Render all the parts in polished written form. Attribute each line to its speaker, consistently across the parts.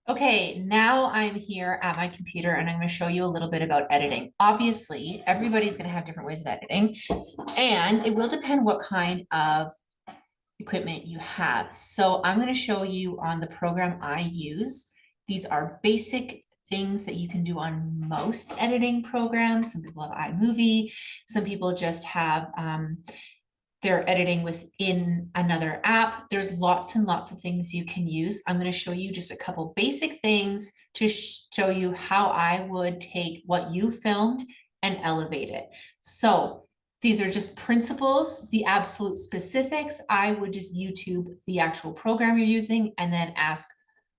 Speaker 1: Okay, now I'm here at my computer and I'm going to show you a little bit about editing. Obviously, everybody's going to have different ways of editing, and it will depend what kind of equipment you have. So I'm going to show you on the program I use. These are basic things that you can do on most editing programs. Some people have iMovie, some people just have they're editing within another app. There's lots and lots of things you can use. I'm going to show you just a couple basic things to show you how I would take what you filmed and elevate it. So these are just principles. The absolute specifics, I would just YouTube the actual program you're using and then ask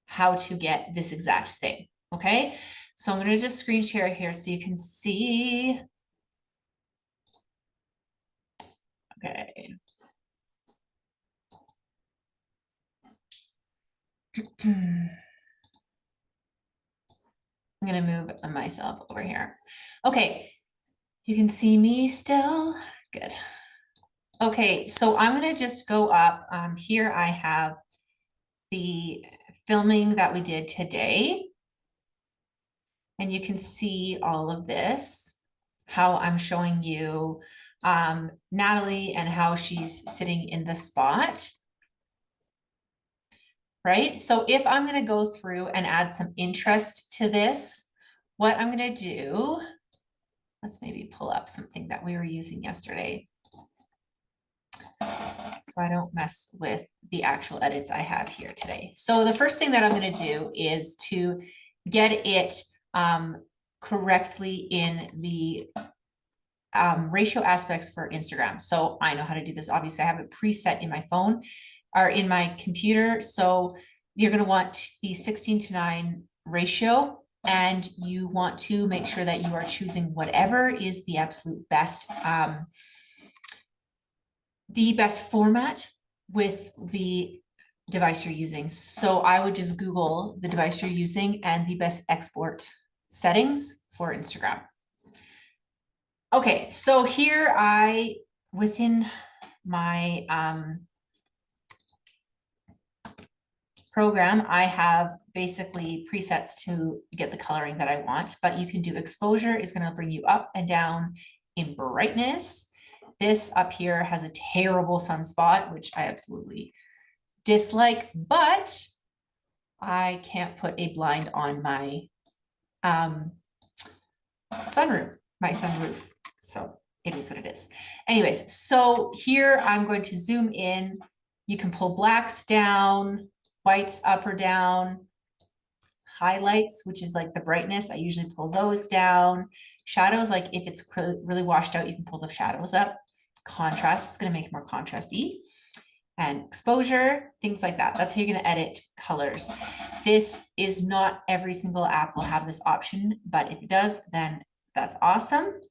Speaker 1: how to get this exact thing. Okay, so I'm going to just screen share here so you can see. Okay. I'm going to move myself over here. Okay, you can see me still. Good. Okay, so I'm going to just go up. Here I have the filming that we did today. And you can see all of this, how I'm showing you Natalie and how she's sitting in the spot. Right? So if I'm going to go through and add some interest to this, what I'm going to do, let's maybe pull up something that we were using yesterday so I don't mess with the actual edits I have here today. So the first thing that I'm going to do is to get it correctly in the ratio aspects for Instagram. So I know how to do this. Obviously, I have it preset in my phone or in my computer. So you're going to want the 16:9 ratio, and you want to make sure that you are choosing whatever is the absolute best format with the device you're using. So I would just Google the device you're using and the best export settings for Instagram. Okay, so here within my program, I have basically presets to get the coloring that I want, but you can do exposure is going to bring you up and down in brightness. This up here has a terrible sunspot, which I absolutely dislike, but I can't put a blind on my sunroof. So it is what it is. Anyways, so here I'm going to zoom in. You can pull blacks down, whites up or down, highlights, which is like the brightness. I usually pull those down. Shadows, like if it's really washed out, you can pull the shadows up. Contrast is going to make it more contrasty. And exposure, things like that. That's how you're going to edit colors. This is not every single app will have this option, but if it does, then that's awesome.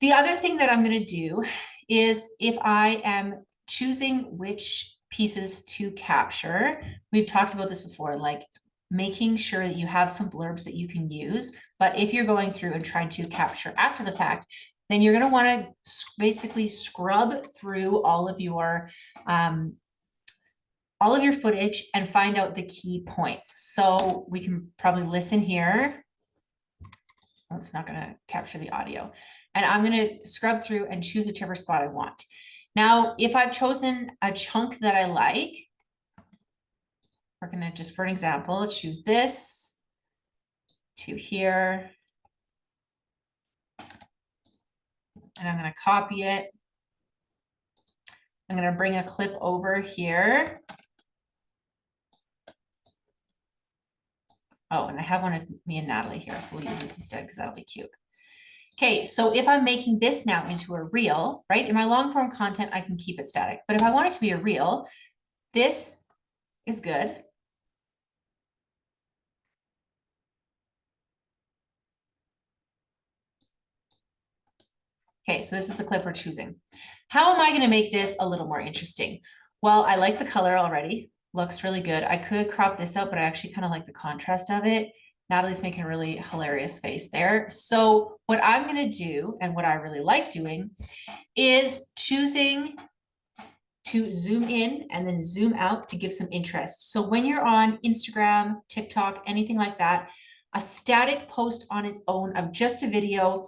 Speaker 1: The other thing that I'm going to do is if I am choosing which pieces to capture, we've talked about this before, like making sure that you have some blurbs that you can use. But if you're going through and trying to capture after the fact, then you're going to want to basically scrub through all of your footage and find out the key points. So we can probably listen here. Oh, it's not going to capture the audio. And I'm going to scrub through and choose whichever spot I want. Now, if I've chosen a chunk that I like, we're going to just, for an example, choose this to here. And I'm going to copy it. I'm going to bring a clip over here. Oh, and I have one of me and Natalie here, so we'll use this instead because that'll be cute. Okay, so if I'm making this now into a reel, right? In my long form content, I can keep it static. But if I want it to be a reel, this is good. Okay, so this is the clip we're choosing. How am I going to make this a little more interesting? Well, I like the color already. Looks really good. I could crop this out, but I actually kind of like the contrast of it. Natalie's making a really hilarious face there. So what I'm going to do, and what I really like doing, is choosing to zoom in and then zoom out to give some interest. So when you're on Instagram, TikTok, anything like that, a static post on its own of just a video,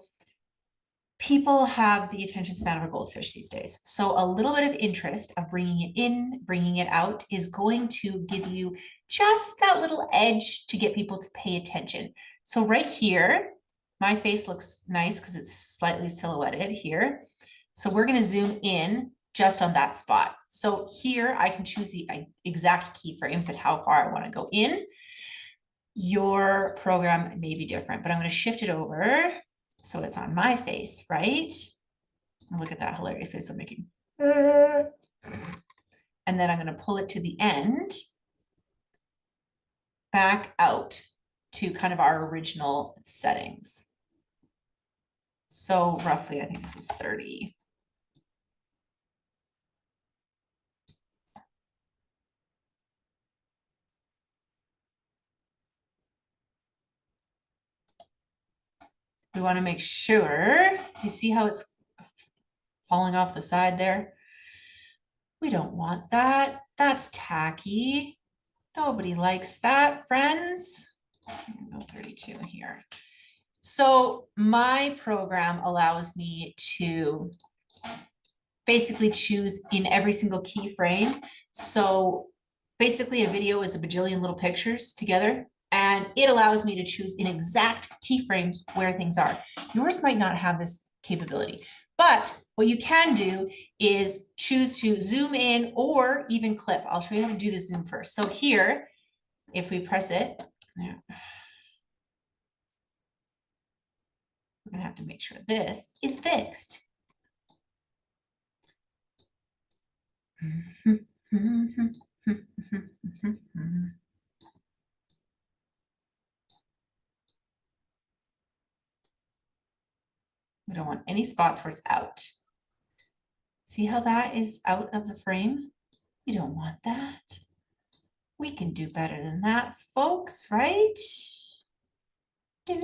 Speaker 1: people have the attention span of a goldfish these days. So a little bit of interest of bringing it in, bringing it out is going to give you just that little edge to get people to pay attention. So right here, my face looks nice because it's slightly silhouetted here. So we're going to zoom in just on that spot. So here I can choose the exact keyframes and how far I want to go in. Your program may be different, but I'm going to shift it over so it's on my face, right? Look at that hilarious face I'm making. And then I'm going to pull it to the end, back out to kind of our original settings. So roughly, I think this is 30. We want to make sure, do you see how it's falling off the side there? We don't want that. That's tacky. Nobody likes that, friends. I'm gonna go 32 here. So my program allows me to basically choose in every single keyframe. So basically a video is a bajillion little pictures together, and it allows me to choose in exact keyframes where things are. Yours might not have this capability, but what you can do is choose to zoom in or even clip. I'll show you how to do the zoom first. So here, if we press it, we're gonna have to make sure this is fixed. We don't want any spots where it's out. See how that is out of the frame? We don't want that. We can do better than that, folks, right? Do.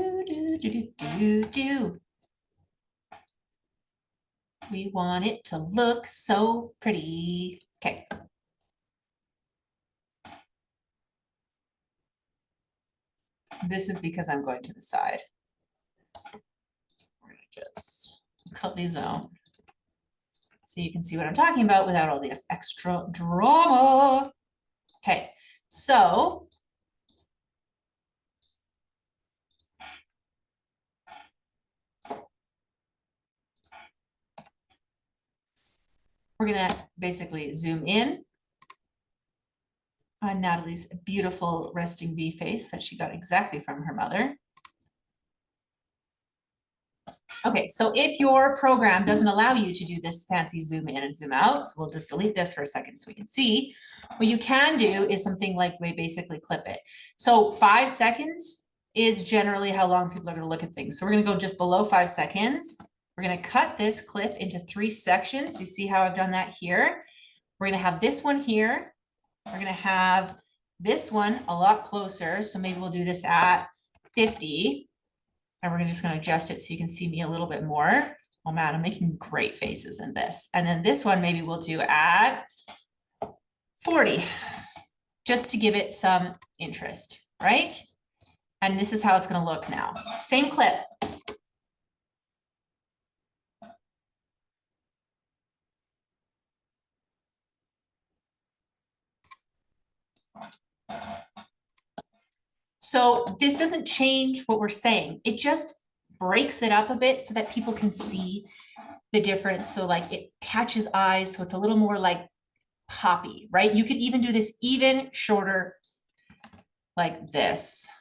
Speaker 1: We want it to look so pretty. Okay. This is because I'm going to the side. We're gonna just cut these out so you can see what I'm talking about without all this extra drama. Okay, so we're gonna basically zoom in on Natalie's beautiful resting bee face that she got exactly from her mother. Okay, so if your program doesn't allow you to do this fancy zoom in and zoom out, so we'll just delete this for a second so we can see. What you can do is something like we basically clip it. So 5 seconds is generally how long people are going to look at things. So we're going to go just below 5 seconds. We're going to cut this clip into 3 sections. You see how I've done that here? We're going to have this one here. We're going to have this one a lot closer. So maybe we'll do this at 50. And we're just going to adjust it so you can see me a little bit more. Oh man, I'm making great faces in this. And then this one maybe we'll do at 40, just to give it some interest, right? And this is how it's going to look now. Same clip. So this doesn't change what we're saying. It just breaks it up a bit so that people can see the difference. So like it catches eyes. So it's a little more like poppy, right? You could even do this even shorter like this.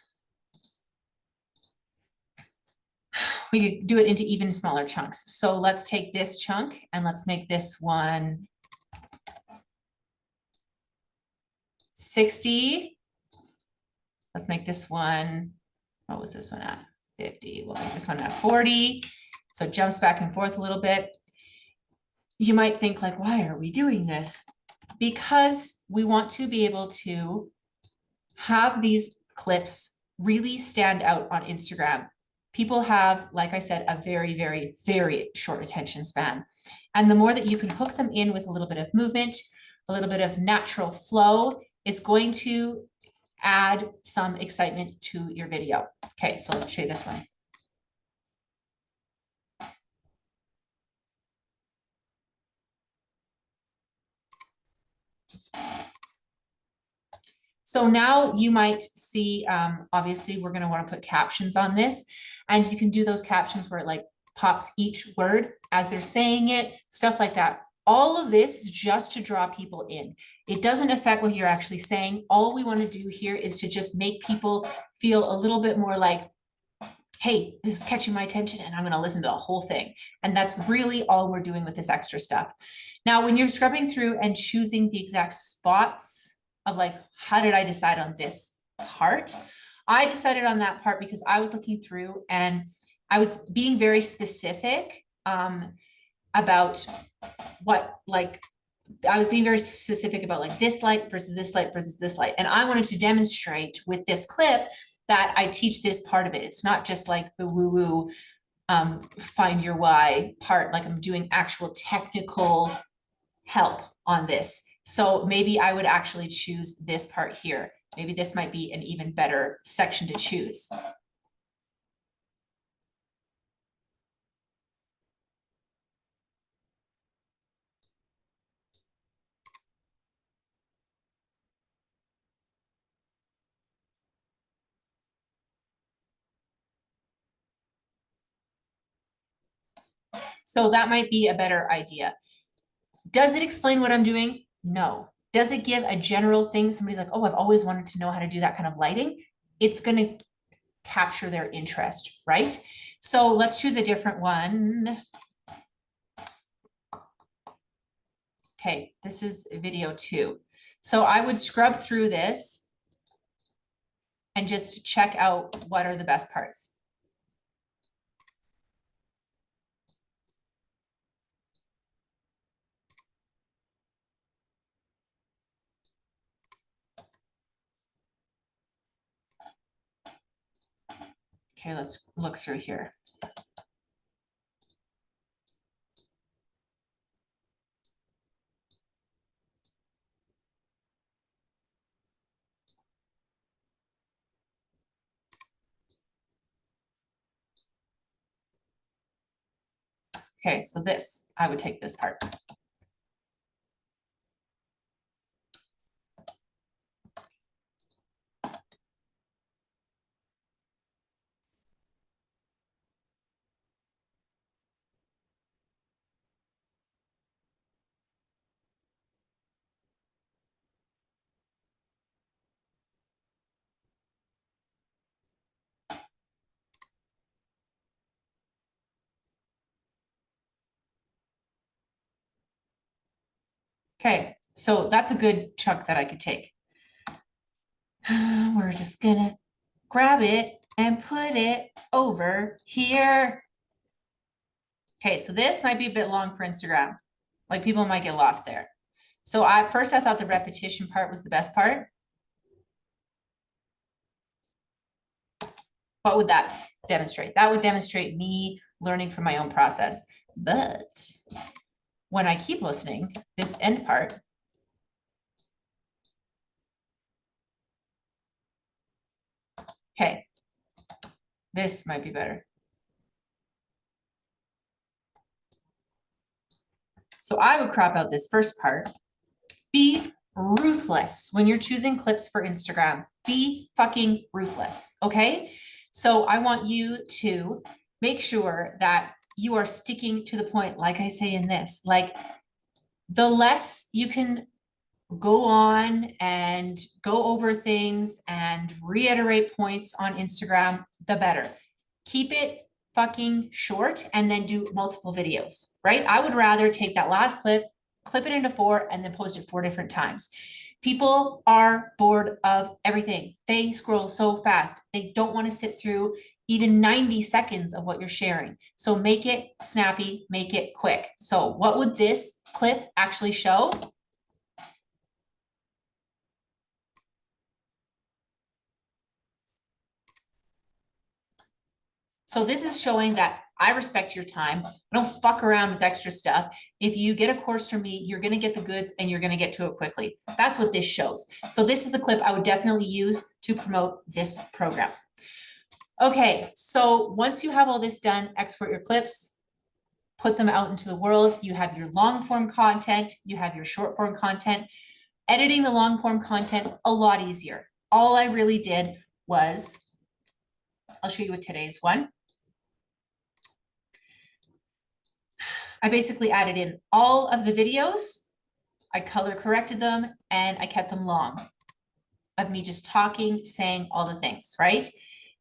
Speaker 1: We could do it into even smaller chunks. So let's take this chunk and let's make this one 60. Let's make this one, what was this one at? 50. We'll make this one at 40. So it jumps back and forth a little bit. You might think like, why are we doing this? Because we want to be able to have these clips really stand out on Instagram. People have, like I said, a very, very, very short attention span. And the more that you can hook them in with a little bit of movement, a little bit of natural flow, it's going to add some excitement to your video. Okay, so let's show you this one. So now you might see, obviously, we're going to want to put captions on this, and you can do those captions where it like pops each word as they're saying it, stuff like that. All of this is just to draw people in. It doesn't affect what you're actually saying. All we want to do here is to just make people feel a little bit more like, hey, this is catching my attention and I'm going to listen to the whole thing. And that's really all we're doing with this extra stuff. Now, when you're scrubbing through and choosing the exact spots of like, how did I decide on this part? I decided on that part because I was looking through and I was being very specific about what, like, I was being very specific about like this light versus this light versus this light. And I wanted to demonstrate with this clip that I teach this part of it. It's not just like the woo-woo find your why part, like I'm doing actual technical help on this. So maybe I would actually choose this part here. Maybe this might be an even better section to choose. So that might be a better idea. Does it explain what I'm doing? No. Does it give a general thing? Somebody's like, oh, I've always wanted to know how to do that kind of lighting. It's going to capture their interest, right? So let's choose a different one. Okay, this is video 2. So I would scrub through this and just check out what are the best parts. Okay, let's look through here. Okay, so this, I would take this part. Okay, so that's a good chunk that I could take. We're just gonna grab it and put it over here. Okay, so this might be a bit long for Instagram. Like people might get lost there. So first I thought the repetition part was the best part. What would that demonstrate? That would demonstrate me learning from my own process. But when I keep listening, this end part, okay, this might be better. So I would crop out this first part. Be ruthless when you're choosing clips for Instagram. Be fucking ruthless, okay? So I want you to make sure that you are sticking to the point, like I say in this, like the less you can go on and go over things and reiterate points on Instagram, the better. Keep it fucking short and then do multiple videos, right? I would rather take that last clip, clip it into 4 and then post it 4 different times. People are bored of everything. They scroll so fast. They don't want to sit through even 90 seconds of what you're sharing. So make it snappy, make it quick. So what would this clip actually show? So this is showing that I respect your time. I don't fuck around with extra stuff. If you get a course from me, you're going to get the goods and you're going to get to it quickly. That's what this shows. So this is a clip I would definitely use to promote this program. Okay, so once you have all this done, export your clips, put them out into the world. You have your long form content, you have your short form content. Editing the long form content, a lot easier. All I really did was, I'll show you with today's one. I basically added in all of the videos, I color corrected them, and I kept them long of me just talking, saying all the things, right?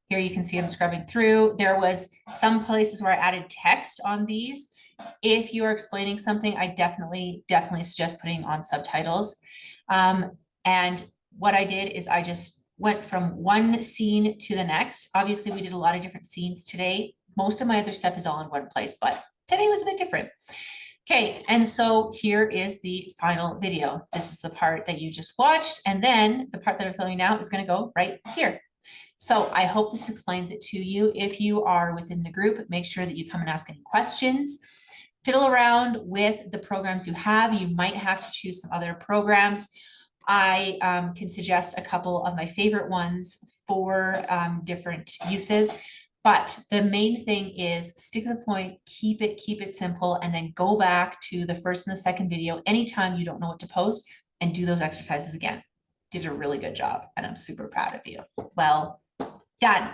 Speaker 1: Here you can see I'm scrubbing through. There was some places where I added text on these. If you're explaining something, I definitely suggest putting on subtitles. And what I did is I just went from one scene to the next. Obviously, we did a lot of different scenes today. Most of my other stuff is all in one place, but today was a bit different. Okay, and so here is the final video. This is the part that you just watched, and then the part that I'm filming now is going to go right here. So I hope this explains it to you. If you are within the group, make sure that you come and ask any questions. Fiddle around with the programs you have. You might have to choose some other programs. I can suggest a couple of my favorite ones for different uses. But the main thing is stick to the point, keep it simple, and then go back to the first and the second video anytime you don't know what to post and do those exercises again. You did a really good job, and I'm super proud of you. Well done.